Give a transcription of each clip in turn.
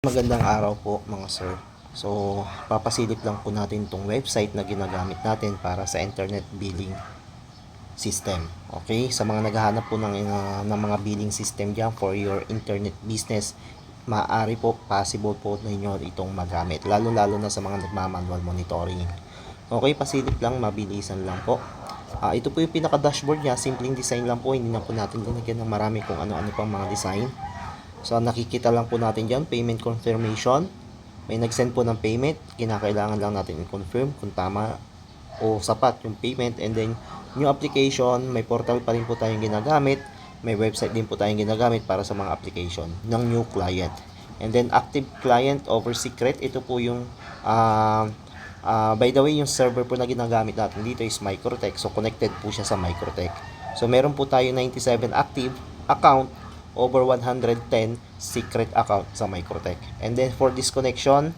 Magandang araw po mga sir. So, papasilip lang po natin itong website na ginagamit natin para sa internet billing system. Okay? Sa mga naghahanap po ng mga billing system dyan for your internet business, maaari po, possible po ninyo itong magamit. Lalo-lalo na sa mga nagmamanual monitoring. Okay, pasilip lang, mabilisan lang po. Ito po yung pinaka-dashboard niya. Simpleng design lang po. Hindi na po natin linagyan ng marami kung ano-ano pang mga design. So, nakikita lang po natin dyan, payment confirmation. May nag-send po ng payment. Kinakailangan lang natin i-confirm kung tama o sapat yung payment. And then, new application, may portal pa rin po tayong ginagamit. May website din po tayong ginagamit para sa mga application ng new client. And then, active client over secret. Ito po yung, by the way, yung server po na ginagamit natin dito is Microtech. So, connected po siya sa Microtech. So, meron po tayo 97 active account over 110 secret account sa Microtech. And then for this connection,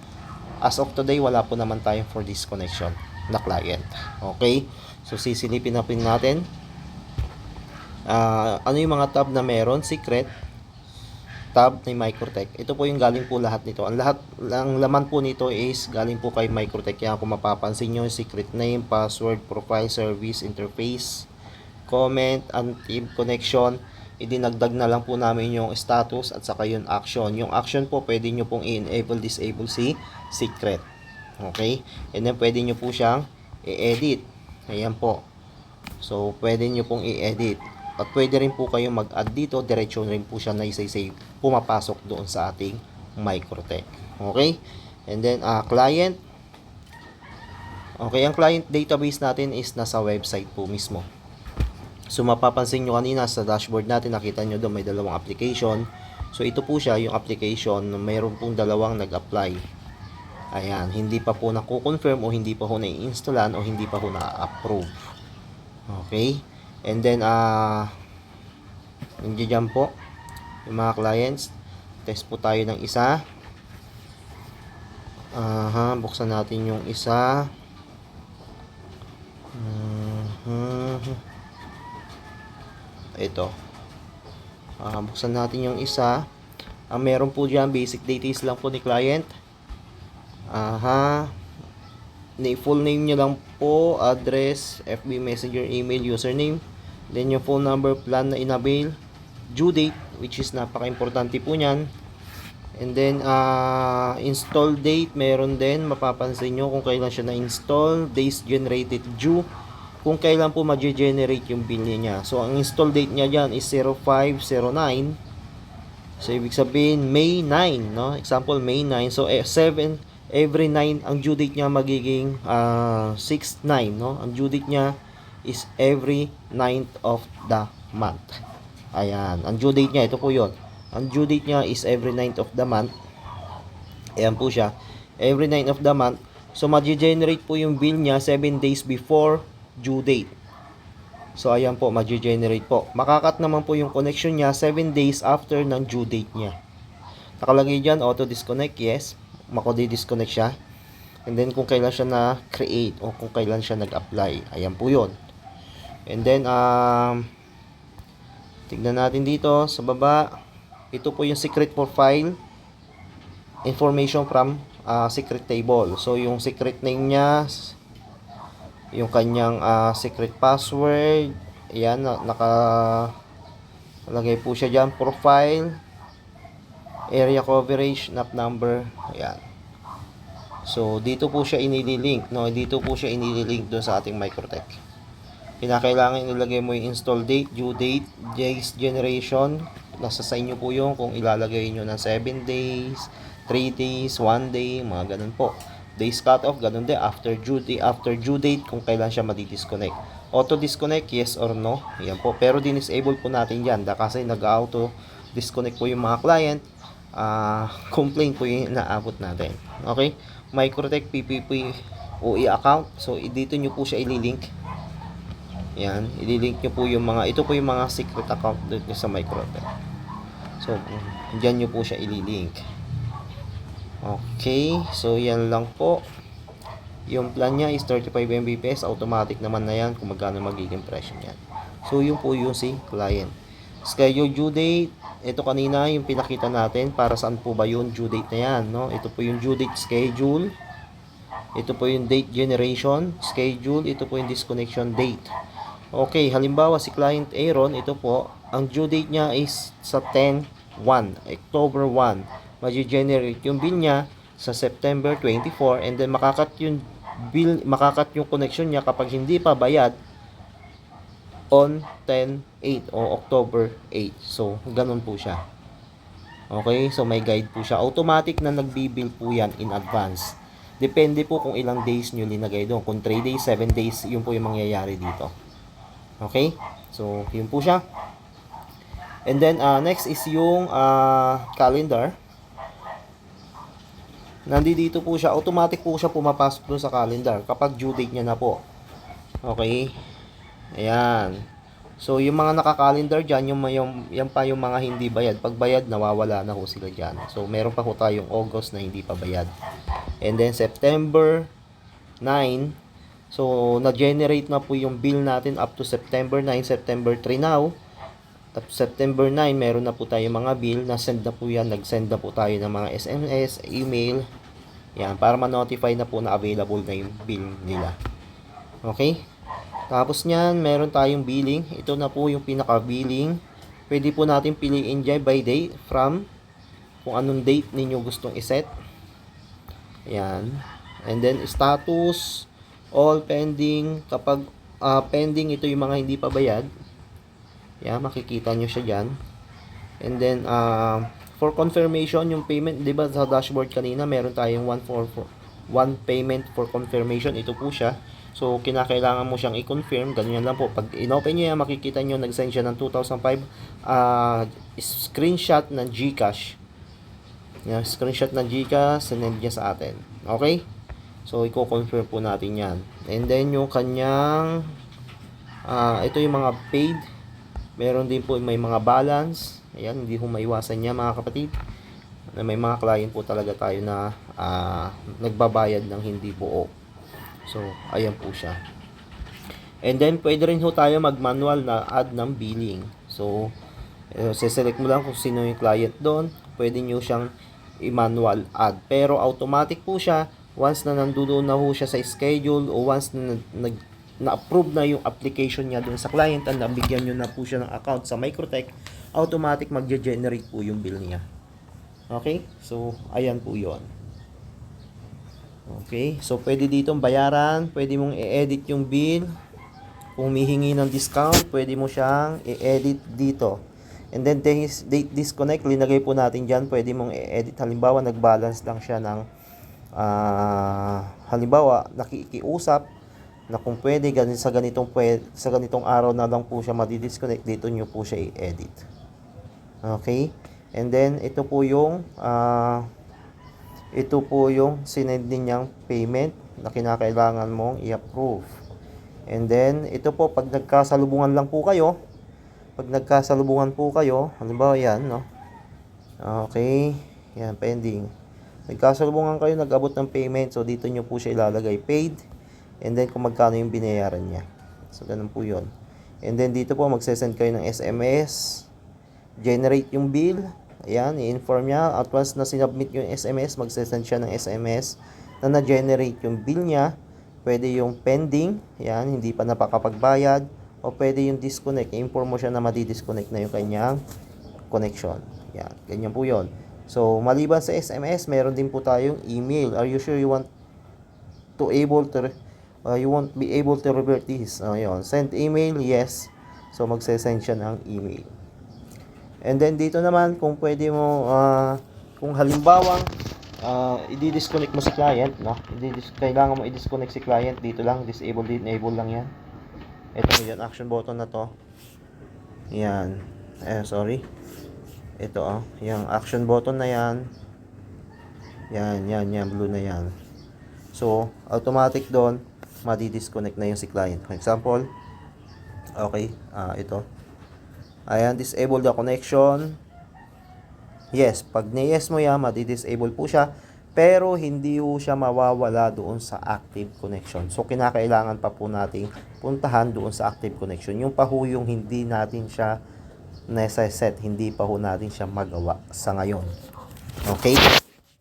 as of today, wala po naman tayo for this connection na client. Okay? So sisilipin na pin natin. Ano yung mga tab na meron? Secret tab ni Microtech. Ito po yung galing po lahat nito. Ang laman po nito is galing po kay Microtech. Kaya kung mapapansin nyo, secret name, password, profile, service, interface, comment, active connection, idinagdag na lang po namin yung status at saka yung action. Yung action po, pwede nyo pong i-enable, disable si secret. Okay? And then, pwede nyo po siyang i-edit. Ayan po. So, pwede nyo pong i-edit. At pwede rin po kayong mag-add dito. Diretso rin po siya na isa-isa pumapasok doon sa ating Microtech. Okay? And then, client. Okay, ang client database natin is nasa website po mismo. So mapapansin nyo kanina sa dashboard natin, nakita nyo doon may dalawang application. So ito po siya, yung application, mayroon pong dalawang nag-apply. Ayan, hindi pa po nakukonfirm o hindi pa po na-installan o hindi pa po na-approve. Okay? And then, nandiyan po yung mga clients. Test po tayo ng isa. Buksan natin yung isa. Ito. Buksan natin yung isa. Meron po dyan, basic details lang po ni client. Full name nyo lang po, address, FB Messenger, email, username. Then yung phone number, plan na inabil, due date, which is napaka-importante po nyan. And then, install date, meron din. Mapapansin nyo kung kailan siya na-install, days generated due, kung kailan po ma-generate yung bill niya. So, ang install date niya dyan is 0509. So, ibig sabihin, May 9, no? Example, May 9. So, every 9, ang due date niya magiging 6-9, no? Ang due date niya is every 9th of the month. Ayan. Ang due date niya, ito po yun. Ang due date niya is every 9th of the month. Ayan po siya. Every 9th of the month. So, ma-generate po yung bill niya 7 days before due date. So, ayan po, ma-generate po. Makakat naman po yung connection niya 7 days after ng due date niya. Nakalagay dyan, auto-disconnect, yes. Mako-disconnect siya. And then, kung kailan siya na-create o kung kailan siya nag-apply. Ayan po yun. And then, tignan natin dito sa baba. Ito po yung secret profile. Information from secret table. So, yung secret name niya, yung kanyang secret password, ayan, nakalagay po siya dyan, profile, area coverage, NAP number, ayan. So, dito po siya inililink, no? Dito po siya inililink doon sa ating Microtech. Kinakailangan ilagay mo yung install date, due date, days generation, nasa sa inyo po yung kung ilalagay nyo ng 7 days, 3 days, 1 day, mga ganun po. Days cut off, ganun din, after due date, kung kailan siya madi-disconnect. Auto disconnect, yes or no, yan po. Pero disable po natin yan, kasi nag-auto disconnect po yung mga client, complaint po yung naabot natin. Okay, Microtech PPP OE account. So dito nyo po siya ililink. Yan, ililink nyo po yung mga, ito po yung mga secret account dito sa Microtech. So dyan nyo po siya ililink. Okay, so yan lang po. Yung plan niya is 35 Mbps, automatic naman na yan kung magkano magiging presyo niyan. So yun po yung si client. Schedule due date, ito kanina yung pinakita natin para saan po ba yung due date na yan, no? Ito po yung due date schedule. Ito po yung date generation schedule. Ito po yung disconnection date. Okay, halimbawa si client Aaron, ito po, ang due date niya is sa 10/1, October 1. Magi-generate yung bill niya sa September 24 and then makakat yung connection niya kapag hindi pa bayad on 10/8 o October 8. So, ganun po siya. Okay, so may guide po siya. Automatic na nagbibill po yan in advance. Depende po kung ilang days nyo linagay doon. Kung 3 days, 7 days, yun po yung mangyayari dito. Okay, so yun po siya. And then, next is yung calendar. Nandito po siya. Automatic po siya pumapasok doon sa calendar kapag due date niya na po. Okay. Ayan. So, yung mga naka-calendar dyan, yan pa yung mga hindi bayad. Pag bayad, nawawala na ho sila dyan. So, meron pa ho tayong August na hindi pa bayad. And then, September 9. So, na-generate na po yung bill natin up to September 9, September 3 now. At September 9, meron na po tayong mga bill. Na-send na po yan. Nag-send na po tayo ng mga SMS, email. Yan, para ma-notify na po na available na yung bill nila. Okay? Tapos niyan, meron tayong billing. Ito na po yung pinaka-billing. Pwede po natin piliin dyan by date from kung anong date ninyo gustong iset. Ayan. And then, status, all pending. Kapag pending, ito yung mga hindi pa bayad. Ayan, makikita nyo siya dyan. And then, for confirmation, yung payment, di ba sa dashboard kanina, meron tayong one payment for confirmation. Ito po siya. So, kinakailangan mo siyang i-confirm. Ganyan lang po. Pag in-open nyo yan, makikita nyo, nag-send siya ng 2005 screenshot ng GCash. Yan, screenshot ng GCash, send niya sa atin. Okay? So, i-confirm po natin yan. And then, yung kanyang, ito yung mga paid. Meron din po may mga balance. Ayan, hindi po maiwasan niya mga kapatid. May mga client po talaga tayo na nagbabayad ng hindi buo. So, ayan po siya. And then, pwede rin ho tayo mag-manual na add ng billing. So, select mo lang kung sino yung client doon. Pwede nyo siyang i-manual add. Pero, automatic po siya. Once na nandoon na ho siya sa schedule o once na na-approve na yung application niya doon sa client at nabigyan nyo na po siya ng account sa Microtech, automatic mag-generate po yung bill niya. Okay? So, ayan po yon. Okay, so pwede ditong bayaran, pwede mong i-edit yung bill. Kung humihingi ng discount, pwede mo siyang i-edit dito. And then date disconnect, linagay po natin dyan, pwede mong i-edit. Halimbawa, nag-balance lang siya ng, halimbawa, nakikiusap na kung pwede, sa ganitong araw na lang po siya madi-disconnect, dito nyo po siya i-edit. Okay, and then ito po yung, sinend niyang payment na kinakailangan mong i-approve. And then, ito po, pag nagkasalubungan lang po kayo, halimbawa yan, no? Okay, yan, pending. Nagkasalubungan kayo, nag-abot ng payment, so dito nyo po siya ilalagay, paid, and then kung magkano yung binayaran niya. So, ganun po yun. And then, dito po, magsesend kayo ng SMS, generate yung bill. Ayan, i-inform niya. At once na sinubmit yung SMS, magsesend siya ng SMS na na-generate yung bill niya. Pwede yung pending, ayan, hindi pa napakapagbayad. O pwede yung disconnect. I-inform mo siya na madi-disconnect na yung kanyang connection. Ayan, ganyan po yun. So, maliban sa SMS, meron din po tayong email. Are you sure you won't be able to revert this? Ayan, send email, yes. So, magsesend siya ng email. And then dito naman kung pwede mo kung halimbawang i-disconnect mo si client, no? Kailangan mo i-disconnect si client, dito lang disable, enable lang 'yan. Ito yung action button na to. Yan. Sorry. Ito yung action button na 'yan. Yan, blue na 'yan. So, automatic doon madi-disconnect na yung si client. For example, okay, ito. Ayan, disable the connection. Yes, pag ni-yes mo yan, madi-disable po siya. Pero hindi po siya mawawala doon sa active connection. So, kinakailangan pa po nating puntahan doon sa active connection. Yung pa ho yung hindi natin siya nasa-set, hindi pa ho natin siya magawa sa ngayon. Okay?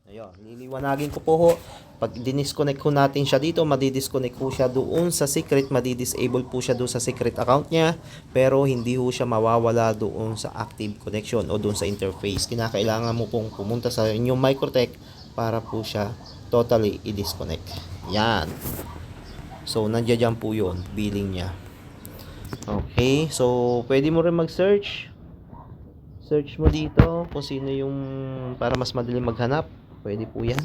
Ayun, liliwanagin ko po ho. Pag dinisconnect ko natin siya dito, madidisconnect po siya doon sa secret, madidisable po siya doon sa secret account niya, pero hindi ho siya mawawala doon sa active connection o doon sa interface. Kinakailangan mo pong pumunta sa inyong Microtech para po siya totally i-disconnect. Yan. So, nandiyan po yun, billing niya. Okay, so pwede mo rin mag-search. Search mo dito kung sino yung para mas madali maghanap. Pwede po yan.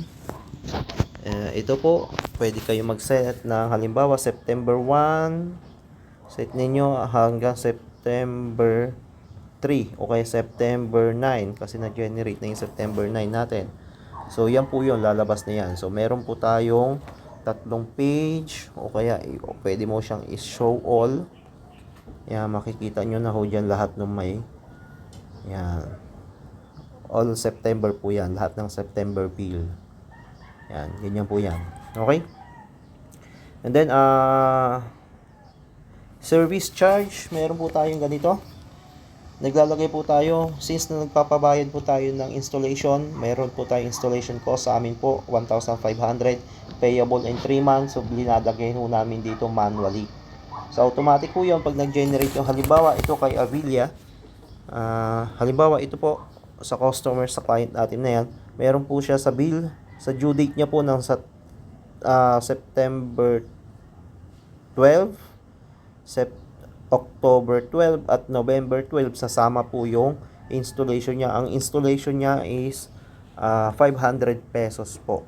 Ito po, pwede kayo mag-set ng halimbawa September 1, set ninyo hanggang September 3 o kaya September 9 kasi na-generate na yung September 9 natin. So yan po yun, lalabas na yan. So meron po tayong tatlong page o kaya pwede mo siyang i-show all. Yan, makikita nyo na ho dyan lahat ng may yan. All September po yan, lahat ng September bill. Yan, ganyan po yan. Okay? And then, service charge, meron po tayong ganito. Naglalagay po tayo, since na nagpapabayad po tayo ng installation, meron po tayong installation cost sa amin po, 1,500, payable in 3 months, so linalagay po namin dito manually. So, automatic po yun, pag nag-generate yung halimbawa, ito kay Avila, halimbawa, ito po, sa customer, sa client natin na yan, meron po siya sa bill, sa due date niya po ng September 12, October 12 at November 12, sasama po yung installation niya. Ang installation niya is 500 pesos po.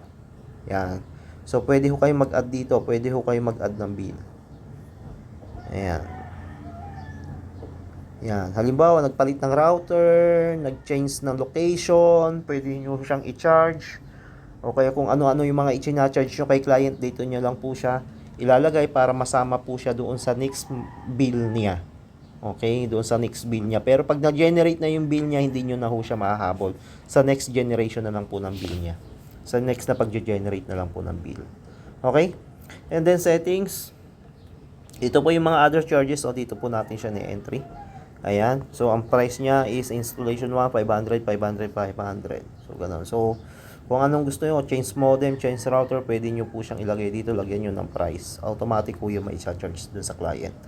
Yan. So, pwede ho kayo mag-add dito. Pwede ho kayo mag-add ng bill. Ayan. Yan. Halimbawa, nagpalit ng router, nag-change ng location, pwede nyo siyang i-charge. O kaya kung ano-ano yung mga i-charge nyo kay client, dito nyo lang po siya ilalagay para masama po siya doon sa next bill niya. Okay? Doon sa next bill niya. Pero pag na-generate na yung bill niya, hindi nyo na ho siya mahahabol. Sa next generation na lang po ng bill niya. Sa next na pag-generate na lang po ng bill. Okay? And then settings. Ito po yung mga other charges. O dito po natin siya ni-entry. Ayan. So, ang price niya is installation 1, 500, 500, 500. So, ganun. So, kung anong gusto nyo, change modem, change router, pwede nyo po siyang ilagay dito, lagyan nyo ng price. Automatic po yung may charge dun sa client.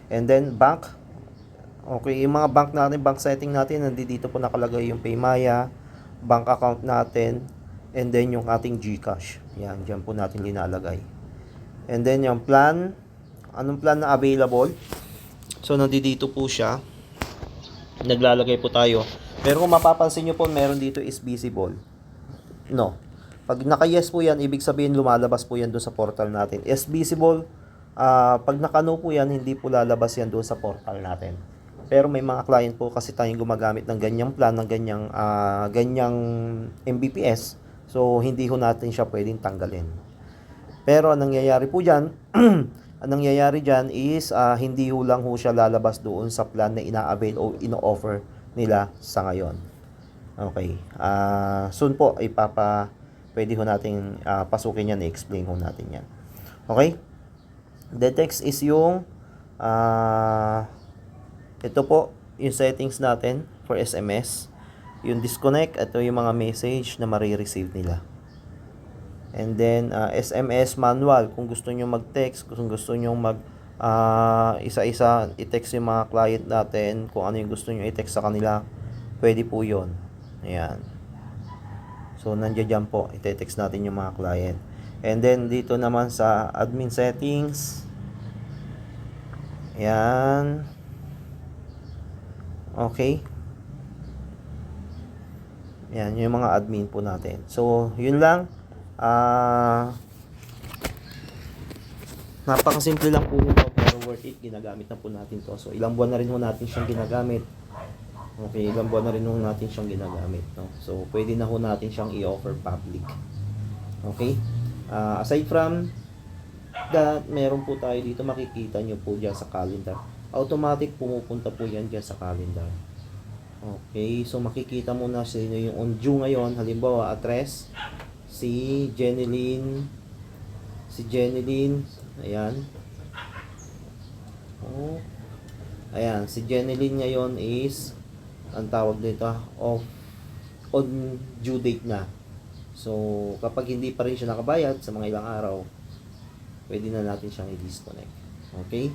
And then, bank. Okay, yung mga bank natin, bank setting natin, nandito po nakalagay yung Paymaya, bank account natin, and then yung ating GCash. Yan, dyan po natin linalagay. And then, yung plan, anong plan na available? So, nandito po siya. Naglalagay po tayo. Pero kung mapapansin nyo po, meron dito is visible. No. Pag naka-yes po yan, ibig sabihin lumalabas po yan doon sa portal natin. Is visible, pag naka-no po yan, hindi po lalabas yan doon sa portal natin. Pero may mga client po kasi tayong gumagamit ng ganyang plan, ng ganyang Mbps. So, hindi ho natin siya pwedeng tanggalin. Pero, ang nangyayari po dyan, ang nangyayari dyan is, hindi ho lang ho siya lalabas doon sa plan na ina-avail o ino-offer nila sa ngayon. Okay. Soon po, pwede ho natin pasukin yan, i-explain ho natin yan. Okay? The text is yung, ito po, yung settings natin for SMS. Yung disconnect, ito yung mga message na marireceive nila. And then, SMS manual, kung gusto nyo mag-text, kung gusto nyo isa-isa i-text yung mga client natin, kung ano yung gusto nyo i-text sa kanila, pwede po yun. Ayan. So, nandiyan po, ite-text natin yung mga client. And then, dito naman sa admin settings. Ayan. Okay. Ayan, yung mga admin po natin. So, yun lang. Napakasimple lang po nito, pero worth it. Ginagamit na po natin to. So, ilang buwan na rin po natin siyang ginagamit. Okay, ilang buwan na rin ho natin siyang ginagamit, no? So, pwede na ho natin siyang i-offer public. Okay? Aside from that, meron po tayo dito, makikita nyo po dyan sa calendar. Automatic pumupunta po yan dyan sa calendar. Okay, so makikita mo na sino yung on due ngayon. Halimbawa, address, si Jeneline, ayan. Oh. Ayan, si Jeneline ngayon is, ang tawag dito, off on due date na. So, kapag hindi pa rin siya nakabayad sa mga ilang araw, pwede na natin siyang i-disconnect. Okay?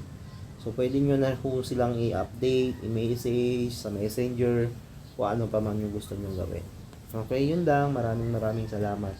So, pwede nyo na po silang i-update, i-message sa messenger, kung ano pa man yung gusto nyo gawin. Okay, yun lang. Maraming salamat.